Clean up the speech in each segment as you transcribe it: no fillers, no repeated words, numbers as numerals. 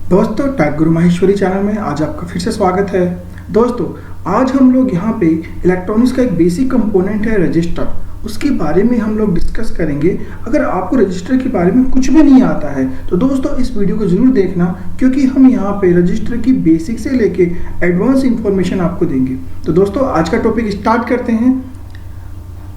दोस्तों, टेक गुरु माहेश्वरी चैनल में आज आपका फिर से स्वागत है। दोस्तों, आज हम लोग यहाँ पे इलेक्ट्रॉनिक्स का एक बेसिक कंपोनेंट है रजिस्टर, उसके बारे में हम लोग डिस्कस करेंगे। अगर आपको रजिस्टर के बारे में कुछ भी नहीं आता है तो दोस्तों इस वीडियो को जरूर देखना, क्योंकि हम यहाँ पे रजिस्टर की बेसिक से लेके एडवांस इंफॉर्मेशन आपको देंगे। तो दोस्तों आज का टॉपिक स्टार्ट करते हैं।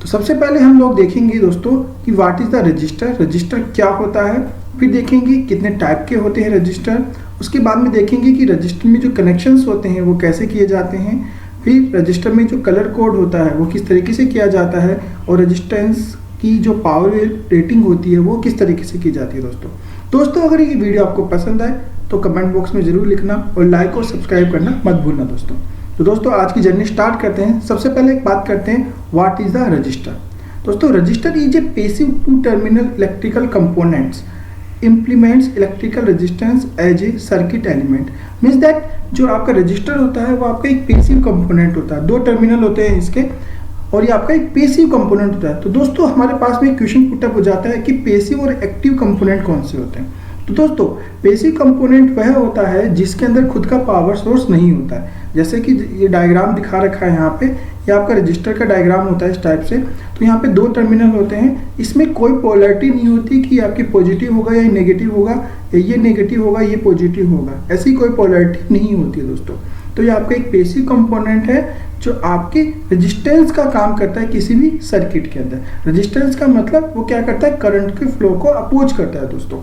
तो सबसे पहले हम लोग देखेंगे दोस्तों कि what is the register, register क्या होता है। फिर देखेंगे कितने टाइप के होते हैं रजिस्टर। उसके बाद में देखेंगे कि रजिस्टर में जो कनेक्शंस होते हैं वो कैसे किए जाते हैं। फिर रजिस्टर में जो कलर कोड होता है वो किस तरीके से किया जाता है, और रजिस्टेंस की जो पावर रेटिंग होती है वो किस तरीके से की जाती है। दोस्तों अगर ये वीडियो आपको पसंद आए तो कमेंट बॉक्स में ज़रूर लिखना और लाइक और सब्सक्राइब करना मत भूलना दोस्तों। तो दोस्तों आज की जर्नी स्टार्ट करते हैं। सबसे पहले एक बात करते हैं, व्हाट इज द रजिस्टर। दोस्तों register is a passive two terminal electrical components implements electrical resistance as a circuit element। Means that जो आपका रजिस्टर होता है वो आपका एक पैसिव कंपोनेंट होता है। दो टर्मिनल होते हैं इसके, और ये आपका एक पैसिव कंपोनेंट होता है। तो दोस्तों हमारे पास में क्वेश्चन पुटअप हो जाता है कि पैसिव और एक्टिव कंपोनेंट कौन से होते हैं। तो दोस्तों पैसिव कंपोनेंट वह होता है जिसके अंदर खुद का पावर सोर्स नहीं होता है। जैसे कि ये डायग्राम दिखा रखा है यहाँ पे, ये आपका रजिस्टर का डायग्राम होता है इस टाइप से। तो यहाँ पे दो टर्मिनल होते हैं, इसमें कोई पोलैरिटी नहीं होती कि आपकी पॉजिटिव होगा या नेगेटिव होगा, या ये नेगेटिव होगा ये पॉजिटिव होगा, ऐसी कोई पोलैरिटी नहीं होती है दोस्तों। तो ये आपका एक पैसिव कंपोनेंट है जो आपके रेजिस्टेंस का काम करता है किसी भी सर्किट के अंदर। रेजिस्टेंस का मतलब वो क्या करता है, करंट के फ्लो को अपोज करता है दोस्तों।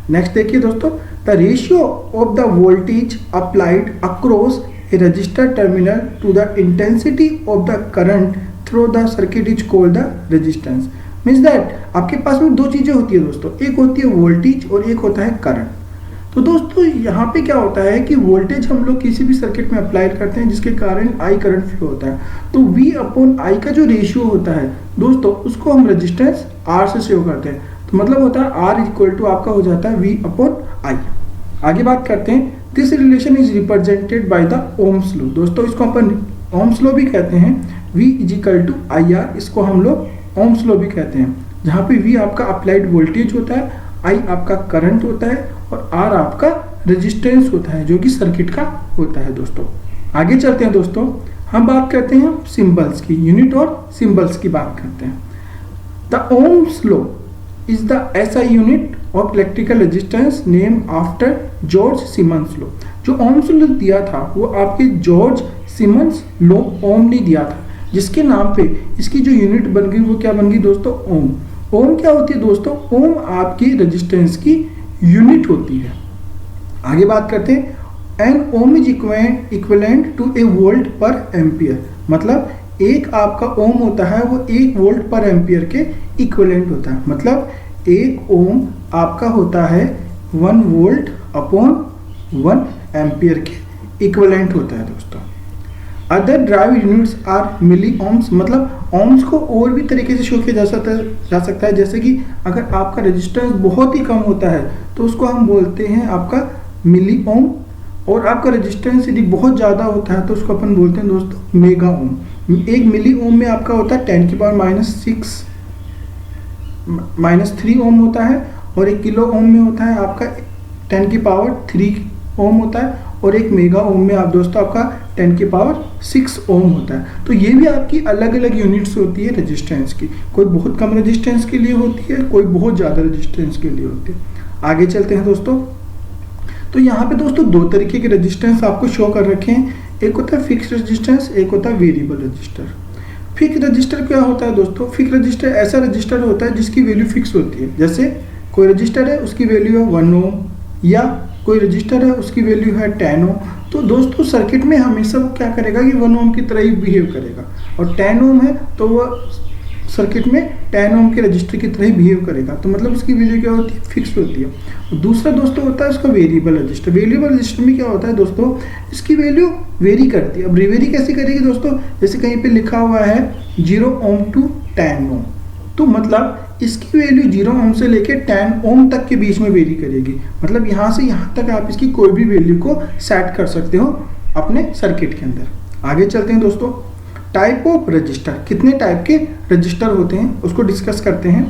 नेक्स्ट देखिए दोस्तों, the ratio of the voltage applied across a register terminal to the intensity of the current through the circuit is called the resistance. Means that आपके पास में दो चीजें होती है दोस्तों, एक होती है वोल्टेज और एक होता है करंट। तो दोस्तों यहाँ पे क्या होता है कि वोल्टेज हम लोग किसी भी सर्किट में अप्लाई करते हैं जिसके कारण आई करंट फ्लो होता है। तो V अपॉन आई का जो रेशियो होता है दोस्तों उसको हम रेजिस्टेंस R से शो करते हैं। तो मतलब होता है R इक्वल टू आपका हो जाता है V अपॉन आई। आगे बात करते हैं, this relation is represented by the Ohm's law. दोस्तों इसको अपन ओम्स लॉ भी कहते हैं। V is equal to I R, इसको हम लोग ओम्स लॉ भी कहते हैं, जहाँ पे V आपका अप्लाइड वोल्टेज होता है, I आपका करंट होता है और R आपका रेजिस्टेंस होता है जो कि सर्किट का होता है दोस्तों। आगे चलते हैं दोस्तों, हम बात करते हैं सिंबल्स की, यूनिट और सिंबल्स की बात करते हैं। The Ohm's law is the SI unit of electrical resistance named after George Simons law. जो ओम्स लॉ दिया था वो आपके जॉर्ज सिमंस लॉ ओम ने दिया था, जिसके नाम पे इसकी जो यूनिट बन गई वो क्या बन गई दोस्तों, ओम। ओम क्या होती है दोस्तों, ओम आपकी रेजिस्टेंस की यूनिट होती है। आगे बात करते हैं, an ohm is equivalent to a volt per ampere. मतलब एक आपका ओम होता है वो 1 वोल्ट पर एम्पियर के इक्विवेलेंट होता है। मतलब 1 ओम आपका होता है 1 वोल्ट अपॉन 1 एम्पियर के इक्विवेलेंट होता है दोस्तों। Other drive units are milliohms. मतलब ओम्स को और भी तरीके से शो किया जा सकता है। जैसे कि अगर आपका रेजिस्टेंस बहुत ही कम होता है तो उसको हम बोलते हैं आपका मिली ओम, और आपका रेजिस्टेंस यदि बहुत ज़्यादा होता है तो उसको अपन बोलते हैं दोस्तों मेगा ओम। 1 मिली ओम में आपका होता है 10 की पावर -3 ओम होता है, और 1 किलो ओम में होता है आपका 10 की पावर 3 ओम होता है, और 1 मेगा ओम में आप दोस्तों आपका 10 की पावर 6 ओम होता है। तो ये भी आपकी अलग अलग यूनिट्स होती है रेजिस्टेंस की, कोई बहुत कम रेजिस्टेंस के लिए होती है, कोई बहुत ज़्यादा रेजिस्टेंस के लिए होती है। आगे चलते हैं दोस्तों, तो यहाँ पे दोस्तों दो तरीके के रेजिस्टेंस आपको शो कर रखे हैं, एक होता है फिक्स रेजिस्टेंस, एक होता है वेरिएबल रजिस्टर। फिक्स रजिस्टर क्या होता है दोस्तों, फिक्स रजिस्टर ऐसा रजिस्टर होता है जिसकी वैल्यू फिक्स होती है। जैसे कोई रजिस्टर है उसकी वैल्यू है 1 ओम, या कोई रजिस्टर है उसकी वैल्यू है 10 ओम। तो दोस्तों सर्किट में हमेशा वो क्या करेगा कि 1 ओम की तरह ही बिहेव करेगा, और 10 ओम है तो वह सर्किट में 10 ओम के रजिस्टर की तरह ही बिहेव करेगा। तो मतलब उसकी वैल्यू क्या होती है, फिक्स होती है। दूसरा दोस्तों होता है उसका वेरिएबल रजिस्टर। वेरिएबल रजिस्टर में क्या होता है दोस्तों, इसकी वैल्यू वेरी करती है। अब वेरी कैसे करेगी दोस्तों, जैसे कहीं पे लिखा हुआ है 0 ओम टू 10 ओम, तो मतलब इसकी वैल्यू 0 ओम से लेके 10 ओम तक के बीच में वेरी करेगी। मतलब यहाँ से यहाँ तक आप इसकी कोई भी वैल्यू को सेट कर सकते हो अपने सर्किट के अंदर। आगे चलते हैं दोस्तों, टाइप ऑफ रजिस्टर, कितने टाइप के रजिस्टर होते हैं उसको डिस्कस करते हैं।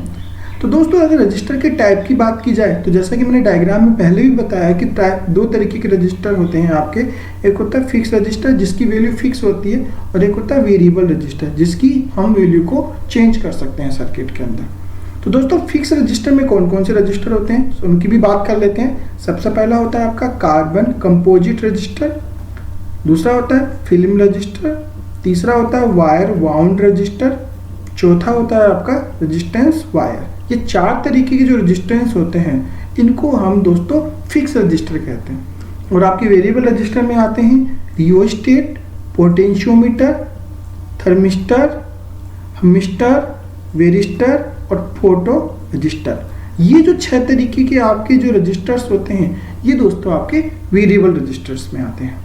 तो दोस्तों अगर रजिस्टर के टाइप की बात की जाए तो जैसा कि मैंने डायग्राम में पहले भी बताया कि दो तरीके के रजिस्टर होते हैं आपके। एक होता है फिक्स रजिस्टर जिसकी वैल्यू फिक्स होती है, और एक होता है वेरिएबल रजिस्टर जिसकी हम वैल्यू को चेंज कर सकते हैं सर्किट के अंदर। तो दोस्तों फिक्स रजिस्टर में कौन कौन से रजिस्टर होते हैं तो उनकी भी बात कर लेते हैं। सबसे पहला होता है आपका कार्बन कंपोजिट रजिस्टर, दूसरा होता है फिल्म रजिस्टर, तीसरा होता है वायर वाउंड रजिस्टर, चौथा होता है आपका रेजिस्टेंस वायर। ये 4 तरीके के जो रेजिस्टेंस होते हैं इनको हम दोस्तों फिक्स रजिस्टर कहते हैं। और आपके वेरिएबल रजिस्टर में आते हैं रियोस्टेट, पोटेंशियोमीटर, थर्मिस्टर, हमिस्टर, वेरिस्टर और फोटो रजिस्टर। ये जो 6 तरीके के आपके जो रजिस्टर्स होते हैं ये दोस्तों आपके वेरिएबल रजिस्टर्स में आते हैं।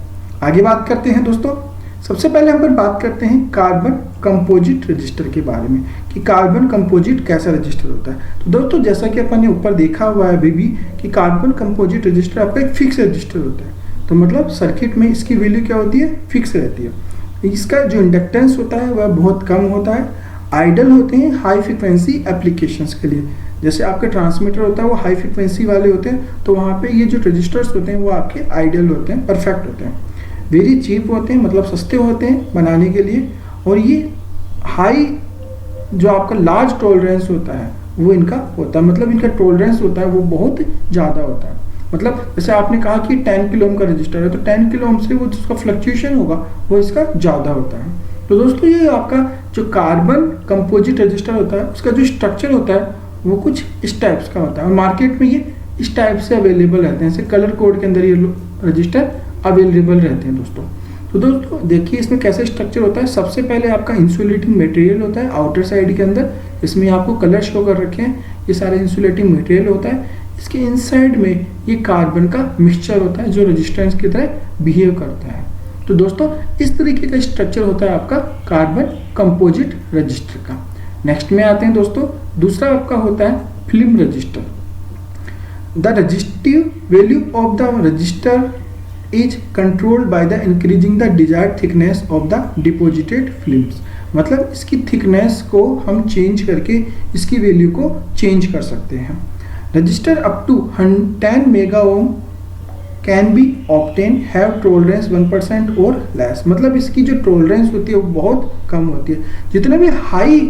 आगे बात करते हैं दोस्तों। सबसे पहले हम बात करते हैं कार्बन कंपोजिट रजिस्टर के बारे में कि कार्बन कंपोजिट कैसा रजिस्टर होता है। तो दोस्तों जैसा कि अपन ने ऊपर देखा हुआ है अभी भी कि कार्बन कंपोजिट रजिस्टर आपका एक फिक्स रजिस्टर होता है। तो मतलब सर्किट में इसकी वैल्यू क्या होती है, फिक्स रहती है। इसका जो इंडक्टेंस होता है वह बहुत कम होता है। आइडल होते हैं हाई फ्रिक्वेंसी एप्लीकेशंस के लिए। जैसे आपके ट्रांसमीटर होता है वो हाई फ्रिक्वेंसी वाले होते हैं, तो वहाँ पे ये जो रजिस्टर्स होते हैं वो आपके आइडल होते हैं, परफेक्ट होते हैं। वेरी चीप होते हैं, मतलब सस्ते होते हैं बनाने के लिए। और ये हाई जो आपका लार्ज टॉलरेंस होता है वो इनका होता है, मतलब इनका टॉलरेंस होता है वो बहुत ज़्यादा होता है। मतलब जैसे आपने कहा कि 10 किलो ओम का रजिस्टर है तो 10 किलो ओम से वो जिसका फ्लक्चुएशन होगा वो इसका ज़्यादा होता है। तो दोस्तों ये आपका जो कार्बन कंपोजिट रजिस्टर होता है उसका जो स्ट्रक्चर होता है वो कुछ इस टाइप्स का होता है, और मार्केट में ये इस टाइप से अवेलेबल रहते हैं। जैसे कलर कोड के अंदर ये रजिस्टर अवेलेबल रहते हैं दोस्तों। तो दोस्तों देखिए इसमें कैसे स्ट्रक्चर होता है। सबसे पहले आपका इंसुलेटिंग मटेरियल होता है आउटर साइड के अंदर, इसमें आपको कलर शो कर रखे हैं, ये सारे इंसुलेटिंग मटेरियल होता है। इसके इनसाइड में ये कार्बन का मिक्सचर होता है जो रेजिस्टेंस की तरह बिहेव करता है। तो दोस्तों इस तरीके का स्ट्रक्चर होता है आपका कार्बन कंपोजिट रजिस्टर का। नेक्स्ट में आते हैं दोस्तों, दूसरा आपका होता है film register. The resistive value of the register is controlled by the increasing the desired thickness of the deposited films। मतलब इसकी थिकनेस को हम चेंज करके इसकी वैल्यू को चेंज कर सकते हैं। Register up to 10 mega ohm can be obtain have tolerance 1% और लेस। मतलब इसकी जो टॉलरेंस होती है वो बहुत कम होती है। जितने भी हाई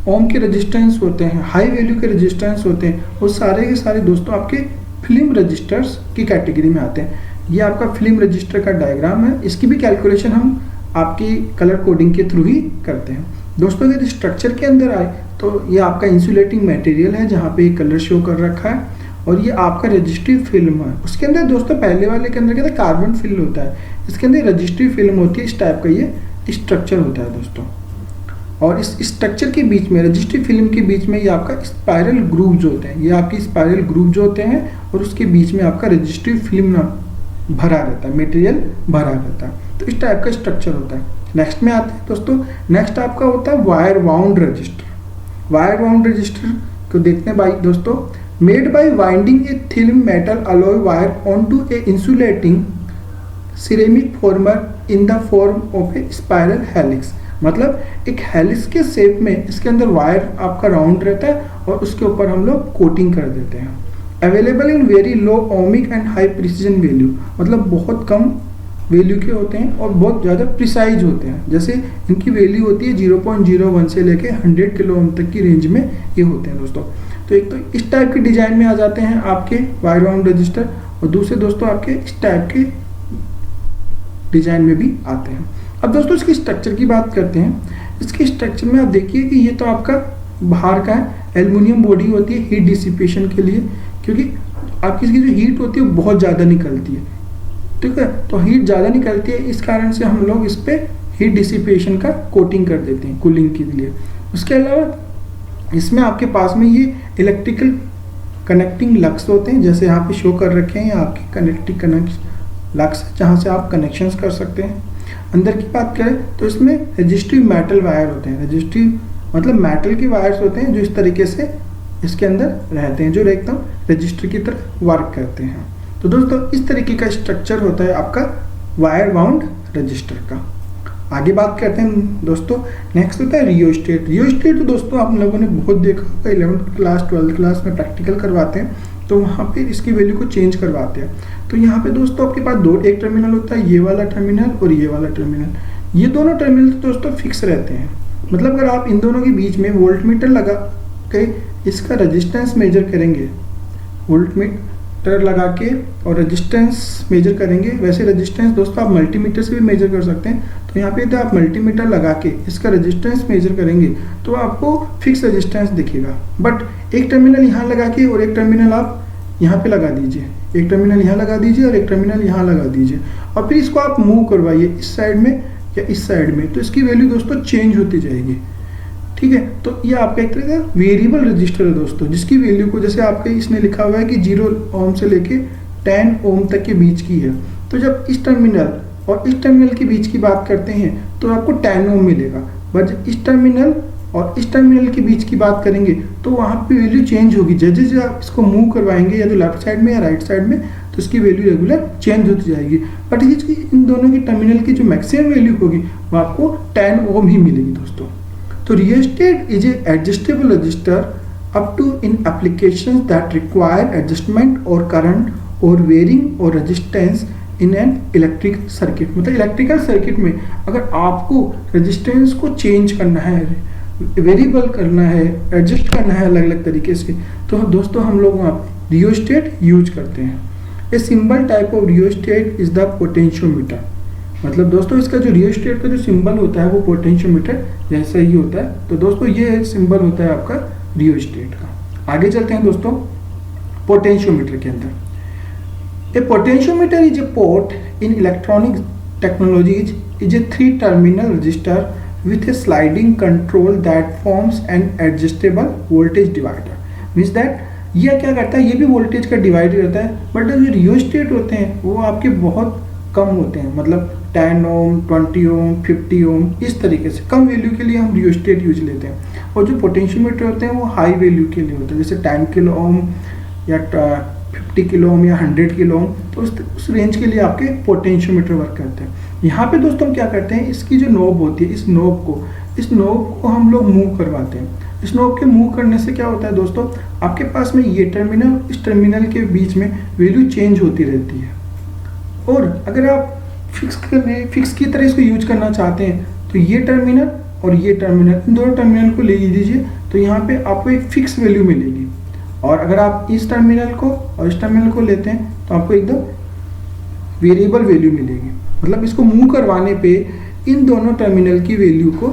ओम के रेजिस्टेंस होते हैं, हाई वैल्यू के रेजिस्टेंस होते हैं, वो सारे के सारे दोस्तों आपके फिल्म रजिस्टर्स की कैटेगरी में आते हैं। ये आपका फिल्म रजिस्टर का डायग्राम है, इसकी भी कैलकुलेशन हम आपकी कलर कोडिंग के थ्रू ही करते हैं। दोस्तों अगर स्ट्रक्चर के अंदर आए तो ये आपका इंसुलेटिंग मटेरियल है जहाँ पे कलर शो कर रखा है, और ये आपका रजिस्ट्री फिल्म है। उसके अंदर दोस्तों पहले वाले के अंदर क्या था, कार्बन फिल्म होता है, इसके अंदर रजिस्ट्री फिल्म होती है। इस टाइप का ये स्ट्रक्चर होता है दोस्तों। और इस स्ट्रक्चर के बीच में, रजिस्ट्री फिल्म के बीच में ये आपका स्पाइरल ग्रूव जो होते हैं, ये आपकी स्पाइरल ग्रूव जो होते हैं, और उसके बीच में आपका रजिस्ट्री फिल्म भरा रहता है, मटेरियल भरा रहता है। तो इस टाइप का स्ट्रक्चर होता है। नेक्स्ट में आते हैं दोस्तों, नेक्स्ट आपका होता है wire wound register. Wire wound register को देखते हैं भाई दोस्तों। Made by winding a thin metal alloy wire on to a insulating ceramic former in the form of a spiral helix. मतलब एक हेलिक्स के शेप में इसके अंदर वायर आपका राउंड रहता है और उसके ऊपर हम लोग कोटिंग कर देते हैं। Available in very low ohmic and high precision value. मतलब बहुत कम वैल्यू के होते हैं और बहुत ज़्यादा प्रिसाइज होते हैं। जैसे इनकी वैल्यू होती है 0.01 से लेके 100 किलो ओम तक की रेंज में ये होते हैं दोस्तों। तो एक तो इस टाइप के डिजाइन में आ जाते हैं आपके वायर वाउंड रजिस्टर, और दूसरे दोस्तों आपके इस टाइप के डिजाइन में भी आते हैं। अब दोस्तों इसकी स्ट्रक्चर की बात करते हैं। इसके स्ट्रक्चर में आप देखिए कि ये तो आपका बाहर का है, एल्युमिनियम बॉडी होती है हीट डिसिपेशन के लिए, क्योंकि आपकी इसकी जो हीट होती है वो बहुत ज़्यादा निकलती है, ठीक है। तो हीट ज़्यादा निकलती है, इस कारण से हम लोग इस पर हीट डिसिपेशन का कोटिंग कर देते हैं कूलिंग के लिए। उसके अलावा इसमें आपके पास में ये इलेक्ट्रिकल कनेक्टिंग लक्स होते हैं, जैसे यहाँ पे शो कर रखे हैं आपके कनेक्टिंग लक्स, जहाँ से आप कनेक्शंस कर सकते हैं। अंदर की बात करें तो इसमें रजिस्ट्री मेटल वायर होते हैं। रजिस्ट्री मतलब मेटल के वायर्स होते हैं जो इस तरीके से इसके अंदर रहते हैं, जो एकदम रजिस्टर की तरह वर्क करते हैं। तो दोस्तों इस तरीके का स्ट्रक्चर होता है आपका वायर बाउंड रजिस्टर का। आगे बात करते हैं दोस्तों, नेक्स्ट होता है रियोस्टेट। रियोस्टेट तो दोस्तों आप लोगों ने बहुत देखा होगा, 11th क्लास 12th क्लास में प्रैक्टिकल करवाते हैं, तो वहाँ पे इसकी वैल्यू को चेंज करवाते हैं। तो यहाँ पे दोस्तों आपके पास एक टर्मिनल होता है, ये वाला टर्मिनल और ये वाला टर्मिनल। ये दोनों टर्मिनल तो दोस्तों फिक्स रहते हैं, मतलब अगर आप इन दोनों के बीच में वोल्टमीटर लगा के इसका रेजिस्टेंस मेजर करेंगे, वोल्टमीटर लगा के और रेजिस्टेंस मेजर करेंगे, वैसे रेजिस्टेंस दोस्तों आप मल्टीमीटर से भी मेजर कर सकते हैं। तो यहाँ पे आप मल्टीमीटर लगा के इसका रेजिस्टेंस मेजर करेंगे तो आपको फिक्स रेजिस्टेंस दिखेगा। बट एक टर्मिनल यहाँ लगा के और एक टर्मिनल आप यहाँ पे लगा दीजिए, एक टर्मिनल यहाँ लगा दीजिए और एक टर्मिनल यहाँ लगा दीजिए, और फिर इसको आप मूव करवाइए इस साइड में या इस साइड में, तो इसकी वैल्यू दोस्तों चेंज होती जाएगी। ठीक है, तो ये आपका एक तरह का वेरिएबल रजिस्टर है दोस्तों, जिसकी वैल्यू को जैसे आपके इसमें लिखा हुआ है कि 0 ओम से लेके 10 ओम तक के बीच की है। तो जब इस टर्मिनल और इस टर्मिनल के बीच की बात करते हैं तो आपको 10 ओम मिलेगा, बट जब इस टर्मिनल और इस टर्मिनल के बीच की बात करेंगे तो वहाँ पे वैल्यू चेंज होगी। जैसे जैसे आप इसको मूव करवाएंगे या तो लेफ्ट साइड में या राइट साइड में, तो इसकी वैल्यू रेगुलर चेंज होती जाएगी। बट इसकी इन दोनों की टर्मिनल की जो मैक्सिमम वैल्यू होगी वो आपको 10 ओम ही मिलेगी दोस्तों। तो rheostat is a adjustable register up to in applications that require adjustment और करंट और वेरिंग और resistance in an electric circuit. मतलब इलेक्ट्रिकल सर्किट में अगर आपको रेजिस्टेंस को चेंज करना है, वेरिएबल करना है, एडजस्ट करना है अलग अलग तरीके से, तो दोस्तों हम लोग वहाँ रियोस्टेट यूज करते हैं। A symbol type of rheostat is the potentiometer. मतलब दोस्तों इसका जो रियोस्टेट का जो सिंबल होता है वो पोटेंशियोमीटर जैसा ही होता है। तो दोस्तों ये सिंबल होता है आपका रियोस्टेट का। आगे चलते हैं दोस्तों पोटेंशियोमीटर के अंदर। A potentiometer is a port in electronic technologies is a 3 terminal resistor with a sliding control that forms an adjustable voltage divider। Means that ये क्या करता है, ये भी वोल्टेज का डिवाइड करता है, बट जो रियोस्टेट होते हैं वो आपके बहुत कम होते हैं, मतलब 10 ओम 20 ओम 50 ओम इस तरीके से कम वैल्यू के लिए हम रियोस्टेट यूज लेते हैं। और जो पोटेंशियोमीटर होते हैं वो हाई वैल्यू के लिए होते हैं, जैसे 10 किलो ओम या 50 किलो ओम या 100 किलो ओम, तो उस रेंज के लिए आपके पोटेंशियोमीटर वर्क करते हैं। यहाँ पे दोस्तों हम क्या करते हैं, इसकी जो नोब होती है, इस नोब को हम लोग मूव करवाते हैं। इस नोब के मूव करने से क्या होता है दोस्तों, आपके पास में ये टर्मिनल इस टर्मिनल के बीच में वैल्यू चेंज होती रहती है। और अगर आप फिक्स की तरह इसको यूज करना चाहते हैं तो ये टर्मिनल और ये टर्मिनल, इन दोनों टर्मिनल को ले लीजिए, तो यहाँ पे आपको एक फिक्स वैल्यू मिलेगी। और अगर आप इस टर्मिनल को और इस टर्मिनल को लेते हैं तो आपको एकदम वेरिएबल वैल्यू मिलेगी। मतलब इसको मूव करवाने पे इन दोनों टर्मिनल की वैल्यू को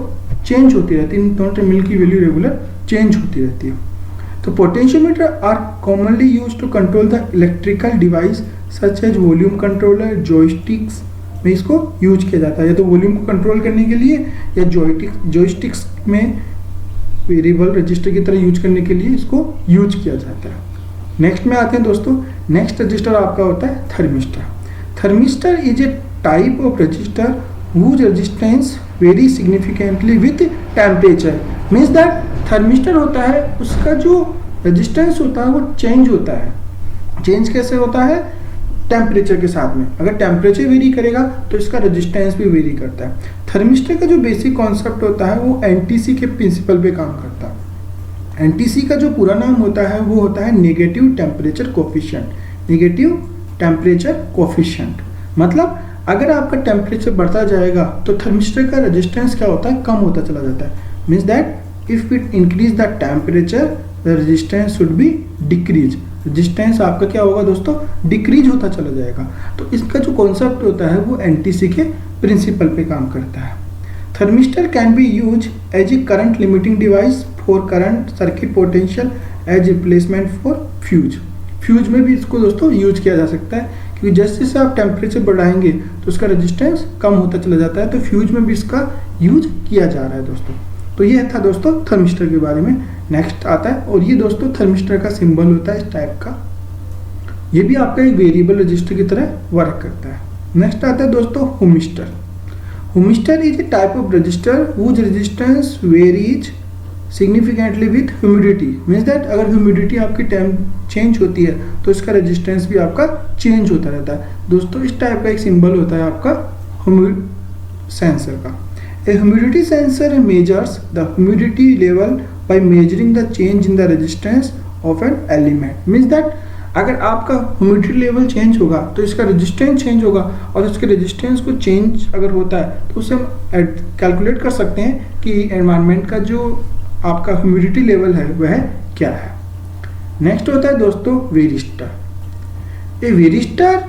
चेंज होती रहती है, इन दोनों टर्मिनल की वैल्यू रेगुलर चेंज होती रहती है। तो potentiometer are commonly use to control the electrical device such as volume controller, joysticks में इसको यूज किया जाता है, या तो वॉल्यूम को कंट्रोल करने के लिए या जॉयस्टिक्स में वेरिएबल रजिस्टर की तरह यूज करने के लिए इसको यूज किया जाता है। नेक्स्ट में आते हैं दोस्तों, नेक्स्ट रजिस्टर आपका होता है thermistor. Thermistor is a type of register whose resistance vary significantly with temperature। Means that thermistor होता है, उसका जो रेजिस्टेंस होता है वो चेंज होता है। चेंज कैसे होता है, टेम्परेचर के साथ में। अगर टेम्परेचर वेरी करेगा तो इसका रेजिस्टेंस भी वेरी करता है। थर्मिस्टर का जो बेसिक कॉन्सेप्ट होता है वो एनटीसी के प्रिंसिपल पे काम करता है। एनटीसी का जो पूरा नाम होता है वो होता है negative temperature coefficient. Negative temperature coefficient मतलब अगर आपका टेम्परेचर बढ़ता जाएगा तो थर्मिस्टर का रेजिस्टेंस क्या होता है, कम होता चला जाता है। Means that if it increase the temperature the resistance should be decrease. Resistance आपका क्या होगा दोस्तों, डिक्रीज होता चला जाएगा। तो इसका जो कॉन्सेप्ट होता है वो एनटीसी के प्रिंसिपल पे काम करता है। Thermistor can be use as a current limiting device for current circuit potential as replacement for fuse. Fuse में भी इसको दोस्तों यूज किया जा सकता है, क्योंकि जैसे जैसे आप टेम्परेचर बढ़ाएंगे तो उसका रेजिस्टेंस कम होता चला जाता है, तो फ्यूज में भी इसका यूज किया जा रहा है दोस्तों। तो ये था दोस्तों थर्मिस्टर के बारे में। नेक्स्ट आता है, और ये दोस्तों थर्मिस्टर का सिंबल होता है इस टाइप का, ये भी आपका एक वेरिएबल रजिस्टर की तरह वर्क करता है। नेक्स्ट आता है दोस्तों humistor. Humistor is a type of resistor whose resistance varies significantly with humidity. Means that अगर ह्यूमिडिटी आपकी टाइम चेंज होती है तो इसका रेजिस्टेंस भी आपका चेंज होता रहता है। दोस्तों इस टाइप का एक सिंबल होता है आपका सेंसर का। A humidity sensor measures the humidity level by measuring the change in the resistance of an element. Means that अगर आपका ह्यूमिडिटी लेवल चेंज होगा तो इसका रेजिस्टेंस चेंज होगा, और उसके रेजिस्टेंस को चेंज अगर होता है तो उसे हम कैलकुलेट कर सकते हैं कि एनवायरनमेंट का जो आपका ह्यूमिडिटी लेवल है वह क्या है। नेक्स्ट होता है दोस्तों varistor. A varistor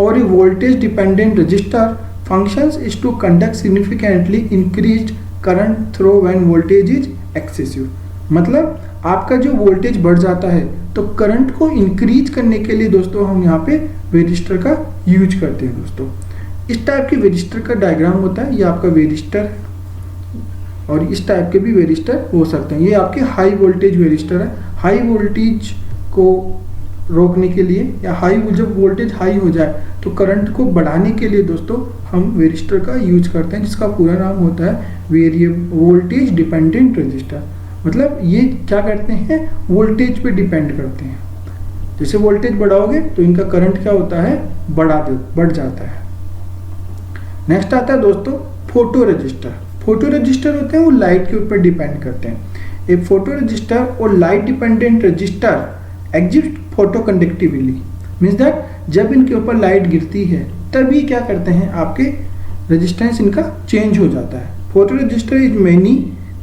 or a voltage dependent resistor functions is to conduct significantly increased current through when voltage is excessive। मतलब आपका जो वोल्टेज बढ़ जाता है तो करंट को इंक्रीज करने के लिए दोस्तों हम यहाँ पे वेरिस्टर का यूज करते हैं। दोस्तों इस टाइप के वेरिस्टर का डायग्राम होता है, ये आपका वेरिस्टर है, और इस टाइप के भी वेरिस्टर हो सकते हैं। ये आपके हाई वोल्टेज वेरिस्टर है। हाई वोल्टेज को रोकने के लिए या जब वोल्टेज हाई हो जाए तो करंट को बढ़ाने के लिए दोस्तों हम वेरिस्टर का यूज करते हैं, जिसका पूरा नाम होता है वोल्टेज डिपेंडेंट रजिस्टर। मतलब ये क्या करते हैं, वोल्टेज पे डिपेंड करते हैं। जैसे वोल्टेज बढ़ाओगे तो इनका करंट क्या होता है, बढ़ जाता है। नेक्स्ट आता है दोस्तों फोटो रजिस्टर। फोटो रजिस्टर होते हैं वो लाइट के ऊपर डिपेंड करते हैं। एक फोटो रजिस्टर और light dependent register exist photo conductively. Means that जब इनके ऊपर लाइट गिरती है तभी क्या करते हैं, आपके रेजिस्टेंस इनका चेंज हो जाता है। Photo resistor is many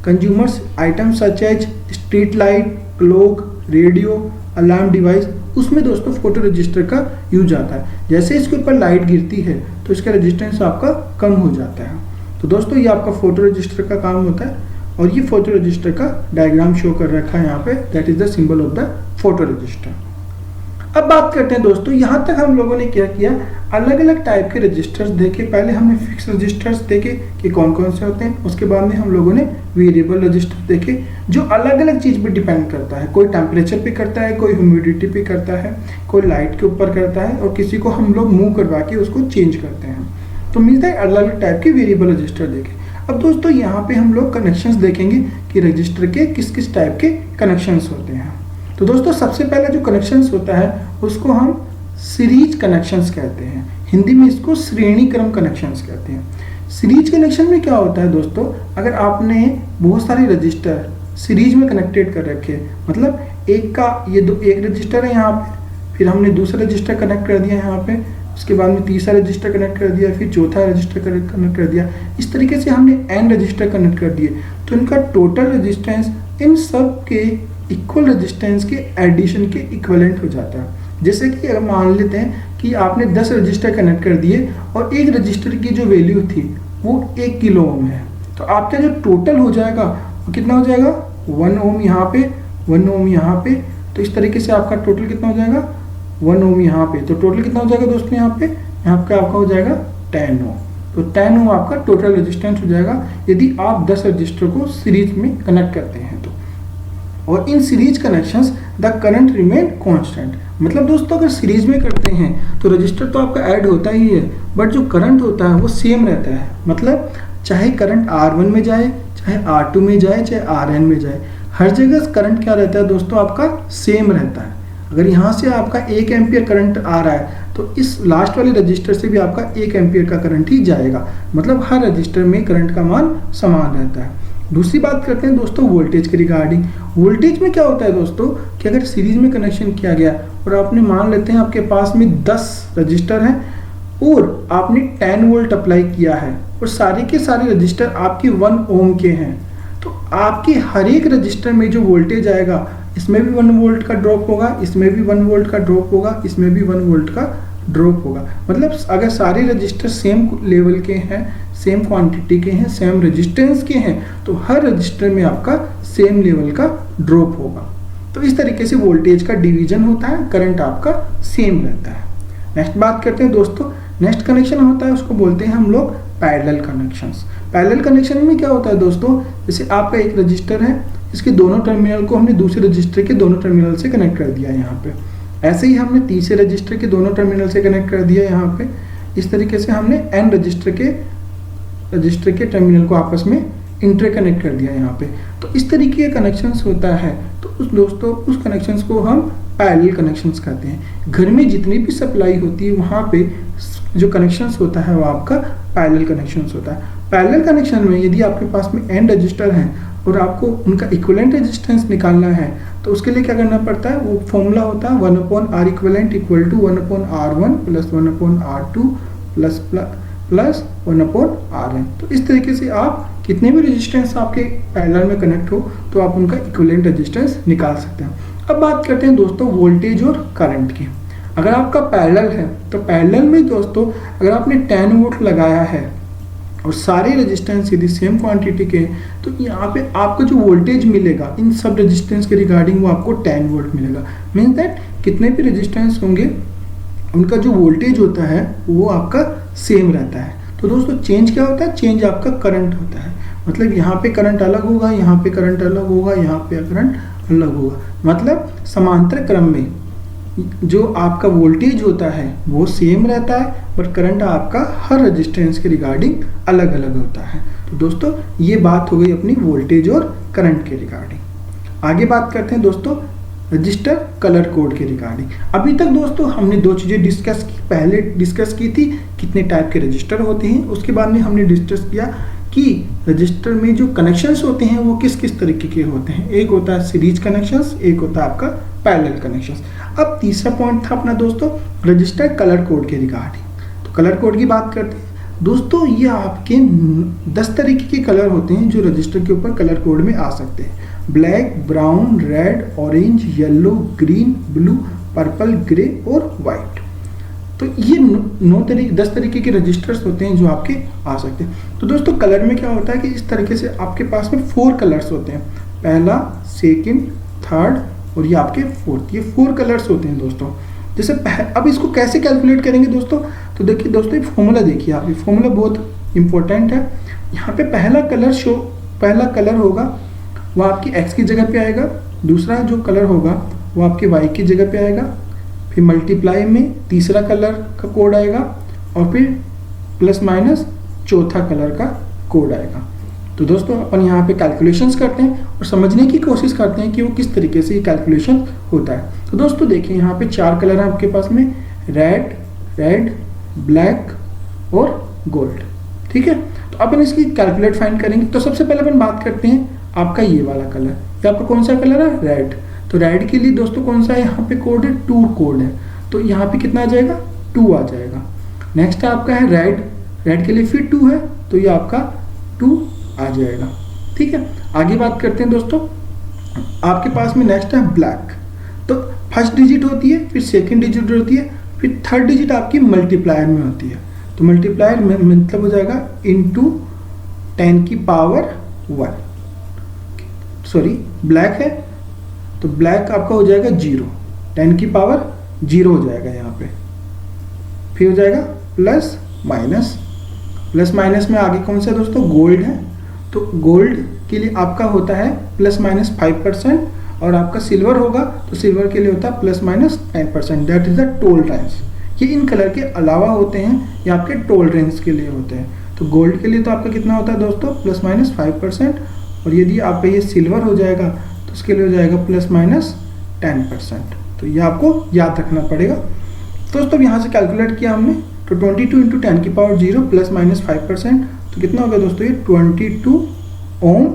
consumers items such as street light, clock, radio, alarm device, उसमें दोस्तों फोटो रजिस्टर का यूज आता है। जैसे इसके ऊपर लाइट गिरती है तो इसका रेजिस्टेंस आपका कम हो जाता है। तो दोस्तों ये आपका फोटो रजिस्टर का काम होता है, और ये फोटो रजिस्टर का डायग्राम शो कर रखा है यहाँ पे, that is the symbol of the photo register. अब बात करते हैं दोस्तों, यहाँ तक हम लोगों ने क्या किया, अलग अलग टाइप के रजिस्टर्स देखे। पहले हमने फिक्स रजिस्टर्स देखे कि कौन कौन से होते हैं, उसके बाद में हम लोगों ने वेरिएबल रजिस्टर देखे जो अलग अलग चीज़ पे डिपेंड करता है। कोई टेम्परेचर पे करता है, कोई ह्यूमिडिटी पे करता है, कोई लाइट के ऊपर करता है, और किसी को हम लोग मूव करवा के उसको चेंज करते हैं। तो मीन्स दैट अलग अलग टाइप के वेरिएबल रजिस्टर देखे। अब दोस्तों यहाँ पे हम लोग कनेक्शंस देखेंगे कि रजिस्टर के किस किस टाइप के कनेक्शंस होते हैं। तो दोस्तों सबसे पहला जो कनेक्शंस होता है उसको हम सीरीज कनेक्शंस कहते हैं। हिंदी में इसको श्रेणी क्रम कनेक्शंस कहते हैं। सीरीज कनेक्शन में क्या होता है दोस्तों, अगर आपने बहुत सारे रजिस्टर सीरीज में कनेक्टेड कर रखे, मतलब एक रजिस्टर है यहाँ पे, फिर हमने दूसरा रजिस्टर कनेक्ट कर दिया यहाँ पे, उसके बाद में तीसरा रजिस्टर कनेक्ट कर दिया, फिर चौथा रजिस्टर कनेक्ट कर दिया। इस तरीके से हमने n रजिस्टर कनेक्ट कर दिए, तो इनका टोटल रेजिस्टेंस इन सब के इक्वल रेजिस्टेंस के एडिशन के इक्विवेलेंट हो जाता है। जैसे कि अगर मान लेते हैं कि आपने 10 रजिस्टर कनेक्ट कर दिए और एक रजिस्टर की जो वैल्यू थी वो 1 किलो ओम है, तो आपका जो टोटल हो जाएगा वो कितना हो जाएगा, 1 ओम यहाँ पे, 1 ओम यहाँ पे। तो इस तरीके से आपका टोटल कितना हो जाएगा, 1 ओम यहाँ पे। तो टोटल कितना हो जाएगा दोस्तों, यहाँ पे आपका हो जाएगा 10 ओम। तो 10 ओम आपका टोटल रेजिस्टेंस हो जाएगा यदि आप 10 रजिस्टर को सीरीज में कनेक्ट करते हैं तो। और in series connections the current remain constant. मतलब दोस्तों अगर सीरीज में करते हैं तो रजिस्टर तो आपका ऐड होता ही है, बट जो करंट होता है वो सेम रहता है। मतलब चाहे करंट R1 में जाए, चाहे R2 में जाए, चाहे Rn में जाए, हर जगह करंट क्या रहता है दोस्तों, आपका सेम रहता है। अगर यहाँ से आपका 1 एम्पियर करंट आ रहा है तो इस लास्ट वाले रजिस्टर से भी आपका 1 एम्पियर का करंट ही जाएगा। मतलब हर रजिस्टर में करंट का मान समान रहता है। दूसरी बात करते हैं दोस्तों वोल्टेज के रिगार्डिंग। वोल्टेज में क्या होता है दोस्तों कि अगर सीरीज में कनेक्शन किया गया और आपने मान लेते हैं आपके पास में 10 रजिस्टर हैं और आपने 10 वोल्ट अप्लाई किया है और सारे के सारे रजिस्टर आपके 1 ओम के हैं, तो आपके हर एक रजिस्टर में जो वोल्टेज आएगा इसमें भी 1 वोल्ट का ड्रॉप होगा, इसमें भी 1 वोल्ट का ड्रॉप होगा, इसमें भी 1 वोल्ट का ड्रॉप होगा। मतलब अगर सारे रजिस्टर सेम लेवल के हैं, सेम क्वांटिटी के हैं, सेम रेजिस्टेंस के हैं, तो हर रजिस्टर में आपका सेम लेवल का ड्रॉप होगा। तो इस तरीके से वोल्टेज का डिवीजन होता है, करंट आपका सेम रहता है। नेक्स्ट बात करते हैं दोस्तों, नेक्स्ट कनेक्शन होता है उसको बोलते हैं हम लोग पैरेलल कनेक्शंस। पैरेलल कनेक्शन में क्या होता है दोस्तों, जैसे आपका एक रजिस्टर है, इसके दोनों टर्मिनल को हमने दूसरे रजिस्टर के दोनों टर्मिनल से कनेक्ट कर दिया यहाँ पे। ऐसे ही हमने तीसरे रजिस्टर के दोनों टर्मिनल से कनेक्ट कर दिया यहाँ पे। इस तरीके से हमने n रजिस्टर के टर्मिनल को आपस में इंटरकनेक्ट कर दिया यहाँ पे। तो इस तरीके का कनेक्शंस होता है। तो उस कनेक्शंस को हम पैरेलल कनेक्शंस कहते हैं। घर में जितनी भी सप्लाई होती है वहाँ पे जो कनेक्शंस होता है वो आपका पैरेलल कनेक्शंस होता है। पैरेलल कनेक्शन में यदि आपके पास में n रजिस्टर हैं और आपको उनका इक्विवेलेंट रेजिस्टेंस निकालना है तो उसके लिए क्या करना पड़ता है, वो फॉर्मूला होता है 1/R equivalent equal to 1/R1 plus 1/R2 plus 1/Rn। तो इस तरीके से आप कितने भी रेजिस्टेंस आपके पैरेलल में कनेक्ट हो तो आप उनका इक्विवेलेंट रेजिस्टेंस निकाल सकते हैं। अब बात करते हैं दोस्तों वोल्टेज और करंट की। अगर आपका पैरेलल है तो पैरेलल में दोस्तों अगर आपने 10 वोल्ट लगाया है और सारे रेजिस्टेंस यदि सेम क्वांटिटी के तो यहाँ पे आपको जो वोल्टेज मिलेगा इन सब रेजिस्टेंस के रिगार्डिंग वो आपको 10 वोल्ट मिलेगा। मीन्स दैट कितने भी रेजिस्टेंस होंगे उनका जो वोल्टेज होता है वो आपका सेम रहता है। तो दोस्तों चेंज क्या होता है, चेंज आपका करंट होता है। मतलब यहाँ पे करंट अलग होगा, यहाँ पे करंट अलग होगा, यहाँ पे करंट अलग होगा। मतलब समांतर क्रम में जो आपका वोल्टेज होता है वो सेम रहता है बट करंट आपका हर रेजिस्टेंस के रिगार्डिंग अलग अलग होता है। तो दोस्तों ये बात हो गई अपनी वोल्टेज और करंट के रिगार्डिंग। आगे बात करते हैं दोस्तों रजिस्टर कलर कोड के रिगार्डिंग। अभी तक दोस्तों हमने दो चीज़ें डिस्कस की। पहले डिस्कस की थी कितने टाइप के रजिस्टर होते हैं, उसके बाद में हमने डिस्कस किया कि रजिस्टर में जो कनेक्शंस होते हैं वो किस किस तरीके के होते हैं। एक होता है सीरीज कनेक्शंस, एक होता है आपका पैरेलल कनेक्शंस। अब तीसरा पॉइंट था अपना दोस्तों रजिस्टर कलर कोड के रिगार्डिंग। तो कलर कोड की बात करते हैं दोस्तों, ये आपके 10 तरीके के कलर होते हैं जो रजिस्टर के ऊपर कलर कोड में आ सकते हैं। Black, brown, red, orange, yellow, green, blue, purple, grey और वाइट। तो ये 10 तरीके के रजिस्टर्स होते हैं जो आपके आ सकते हैं। तो दोस्तों कलर में क्या होता है कि इस तरीके से आपके पास में 4 कलर्स होते हैं, पहला, सेकंड, थर्ड और ये आपके फोर्थ। ये 4 कलर्स होते हैं दोस्तों। जैसे अब इसको कैसे कैलकुलेट करेंगे दोस्तों, तो देखिए दोस्तों ये फॉर्मूला देखिए आप, ये फॉर्मूला बहुत इंपॉर्टेंट है। यहाँ पे पहला कलर होगा वो आपकी x की जगह पे आएगा, दूसरा जो कलर होगा वो आपके y की जगह पे आएगा, फिर मल्टीप्लाई में तीसरा कलर का कोड आएगा और फिर प्लस माइनस चौथा कलर का कोड आएगा। तो दोस्तों अपन यहाँ पे कैलकुलेशंस करते हैं और समझने की कोशिश करते हैं कि वो किस तरीके से ये कैलकुलेशन होता है। तो दोस्तों देखिए यहाँ पे 4 कलर हैं आपके पास में, रेड, ब्लैक और गोल्ड। ठीक है, तो अपन इसकी कैलकुलेट फाइंड करेंगे। तो सबसे पहले अपन बात करते हैं आपका ये वाला कलर, ये आपका कौन सा कलर है, रेड। तो रेड के लिए दोस्तों कौन सा है, यहाँ पे कोड है 2 कोड है, तो यहाँ पे कितना आ जाएगा 2 आ जाएगा। नेक्स्ट आपका है रेड के लिए फिर 2 है तो ये आपका 2 आ जाएगा। ठीक है, आगे बात करते हैं दोस्तों, आपके पास में नेक्स्ट है ब्लैक। तो फर्स्ट डिजिट होती है, फिर सेकंड डिजिट होती है, फिर थर्ड डिजिट आपकी मल्टीप्लायर में होती है। तो मल्टीप्लायर में मतलब हो जाएगा इनटू 10 की पावर 1। सॉरी ब्लैक है तो ब्लैक आपका हो जाएगा 0, 10 की पावर 0 हो जाएगा यहाँ पे। फिर हो जाएगा प्लस माइनस में आगे कौन सा दोस्तों, गोल्ड है। तो गोल्ड के लिए आपका होता है प्लस माइनस 5% और आपका सिल्वर होगा तो सिल्वर के लिए होता है plus minus 10%। That is the tolerance. ये इन कलर के अलावा होते हैं, ये आपके टोलरेंस के लिए होते हैं। तो गोल्ड के लिए तो आपका कितना होता है दोस्तों, प्लस माइनस 5%। और यदि आपका ये सिल्वर हो जाएगा तो उसके लिए हो जाएगा प्लस माइनस 10%। तो ये आपको याद रखना पड़ेगा दोस्तों। यहाँ से कैलकुलेट किया हमने तो 22 इंटू 10 की पावर 0 प्लस माइनस 5%। तो कितना हो गया दोस्तों, ये 22 ओम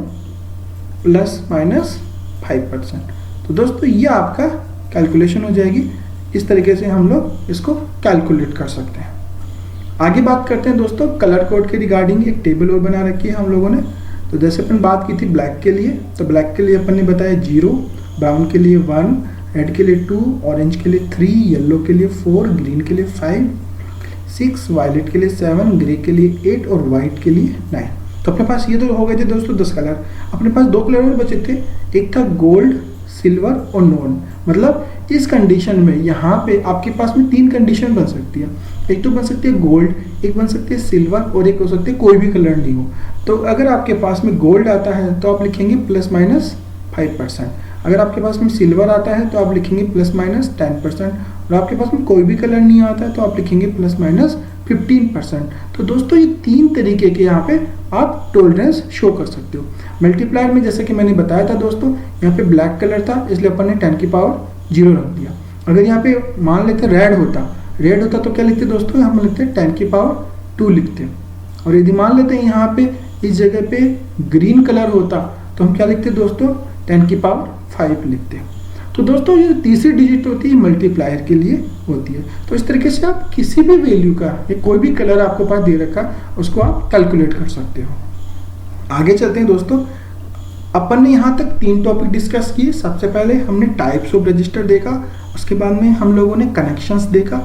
प्लस माइनस 5%। तो दोस्तों ये आपका कैलकुलेशन हो जाएगी। इस तरीके से हम लोग इसको कैलकुलेट कर सकते हैं। आगे बात करते हैं दोस्तों कलर कोड के रिगार्डिंग। एक टेबल और बना रखी है हम लोगों ने। तो जैसे अपन बात की थी ब्लैक के लिए, तो ब्लैक के लिए अपन ने बताया 0, ब्राउन के लिए 1, रेड के लिए 2, ऑरेंज के लिए 3, येलो के लिए 4, ग्रीन के लिए 5, 6, वायलेट के लिए 7, ग्रे के लिए 8 और वाइट के लिए 9। तो अपने पास ये तो हो गए थे दोस्तों 10 कलर। अपने पास 2 कलर और बचे थे, एक था गोल्ड, सिल्वर और नॉन। मतलब इस कंडीशन में यहाँ पे आपके पास में 3 कंडीशन बन सकती है। एक तो बन सकती है गोल्ड, एक बन सकती है सिल्वर और एक हो सकती है कोई भी कलर नहीं हो। तो अगर आपके पास में गोल्ड आता है तो आप लिखेंगे प्लस माइनस 5%। अगर आपके पास में सिल्वर आता है तो आप लिखेंगे प्लस माइनस 10%। और आपके पास में कोई भी कलर नहीं आता है तो आप लिखेंगे प्लस माइनस 15%। तो दोस्तों ये 3 तरीके के यहाँ पे आप टोलरेंस शो कर सकते हो। मल्टीप्लायर में जैसे कि मैंने बताया था दोस्तों, यहाँ पे ब्लैक कलर था इसलिए अपन ने 10 की पावर 0 रख दिया। अगर यहाँ पे मान लेते रेड होता तो क्या लिखते दोस्तों, हम लिखते 10 की पावर 2 लिखते। और यदि मान लेते हैं यहाँ पे इस जगह पे ग्रीन कलर होता तो हम क्या लिखते दोस्तों 10 की पावर 5 लिखते हैं। तो दोस्तों ये तीसरी डिजिट होती है मल्टीप्लायर के लिए होती है। तो इस तरीके से आप किसी भी वैल्यू का या कोई भी कलर आपको पास दे रखा उसको आप कैलकुलेट कर सकते हो। आगे चलते हैं दोस्तों, अपन ने यहाँ तक 3 टॉपिक डिस्कस किए। सबसे पहले हमने टाइप्स ऑफ रजिस्टर देखा, उसके बाद में हम लोगों ने कनेक्शंस देखा,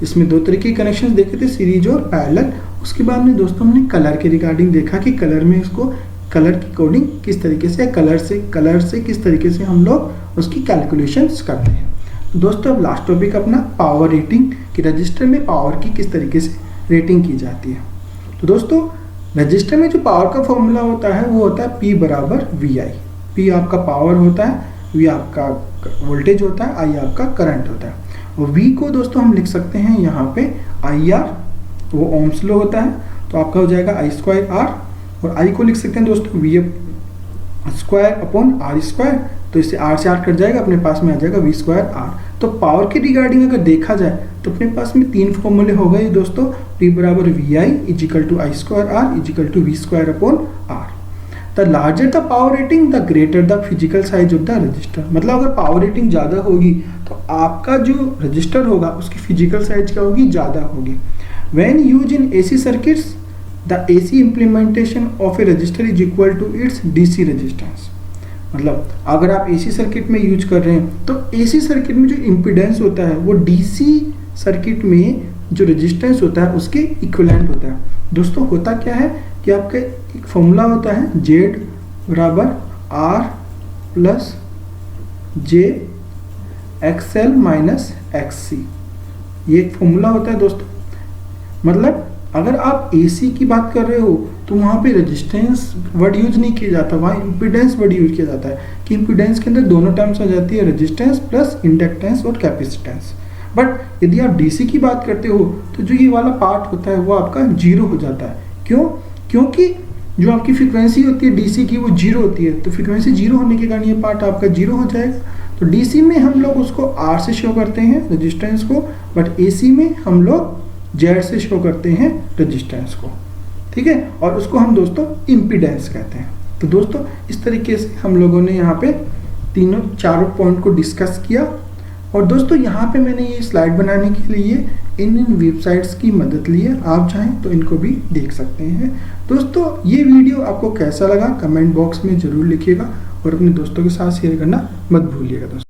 इसमें 2 तरह के कनेक्शंस देखे थे, सीरीज और पैरेलल। उसके बाद में दोस्तों हमने कलर के रिगार्डिंग देखा कि कलर में इसको कलर की कोडिंग किस तरीके से, कलर से किस तरीके से हम लोग उसकी कैलकुलेशंस करते हैं। दोस्तों अब लास्ट टॉपिक अपना पावर रेटिंग कि रजिस्टर में पावर की किस तरीके से रेटिंग की जाती है। तो दोस्तों रजिस्टर में जो पावर का फॉर्मूला होता है वो होता है P बराबर VI। P आपका पावर होता है, V आपका वोल्टेज होता है, I आपका करंट होता है। और V को दोस्तों हम लिख सकते हैं यहाँ पे IR, वो ओम्स लॉ होता है, तो आपका हो जाएगा I स्क्वायर R। और I को लिख सकते हैं दोस्तों V square upon R square, तो इससे R से R कट जाएगा, अपने पास में आ जाएगा V स्क्वायर R। तो पावर के रिगार्डिंग अगर देखा जाए तो अपने पास में 3 फॉर्मूले हो गए दोस्तों, P बराबर VI is equal to I square R is equal to V square upon R। The larger the power rating the greater the physical size of the resistor. मतलब अगर पावर रेटिंग ज़्यादा होगी तो आपका जो रजिस्टर होगा उसकी फिजिकल साइज क्या होगी, ज़्यादा होगी। When use in AC circuits the AC implementation of a resistor is equal to its DC resistance. मतलब अगर आप AC सर्किट में यूज कर रहे हैं तो AC सर्किट में जो इम्पीडेंस होता है वो DC सर्किट में जो रेजिस्टेंस होता है उसके इक्विवेलेंट होता है। दोस्तों होता क्या है कि आपका एक फॉर्मूला होता है Z बराबर R plus J XL minus XC, ये एक फॉर्मूला होता है दोस्तों। मतलब अगर आप AC की बात कर रहे हो तो वहाँ पे रेजिस्टेंस वर्ड यूज नहीं किया जाता, वहाँ इम्पीडेंस वर्ड यूज किया जाता है कि इम्पीडेंस के अंदर दोनों टर्म्स आ जाती है, रेजिस्टेंस प्लस इंडक्टेंस और कैपेसिटेंस। बट यदि आप DC की बात करते हो तो जो ये वाला पार्ट होता है वो आपका 0 हो जाता है। क्यों? क्योंकि जो आपकी फ्रीक्वेंसी होती है DC की वो 0 होती है, तो फ्रीक्वेंसी 0 होने के कारण ये पार्ट आपका 0 हो जाएगा। तो DC में हम लोग उसको R से शो करते हैं रेजिस्टेंस को, बट AC में हम लोग Z से शो करते हैं रेजिस्टेंस को, ठीक है, और उसको हम दोस्तों इम्पीडेंस कहते हैं। तो दोस्तों इस तरीके से हम लोगों ने यहाँ पे चारों पॉइंट को डिस्कस किया। और दोस्तों यहाँ पे मैंने ये स्लाइड बनाने के लिए इन वेबसाइट्स की मदद ली है, आप चाहें तो इनको भी देख सकते हैं। दोस्तों ये वीडियो आपको कैसा लगा कमेंट बॉक्स में ज़रूर लिखिएगा और अपने दोस्तों के साथ शेयर करना मत भूलिएगा दोस्तों।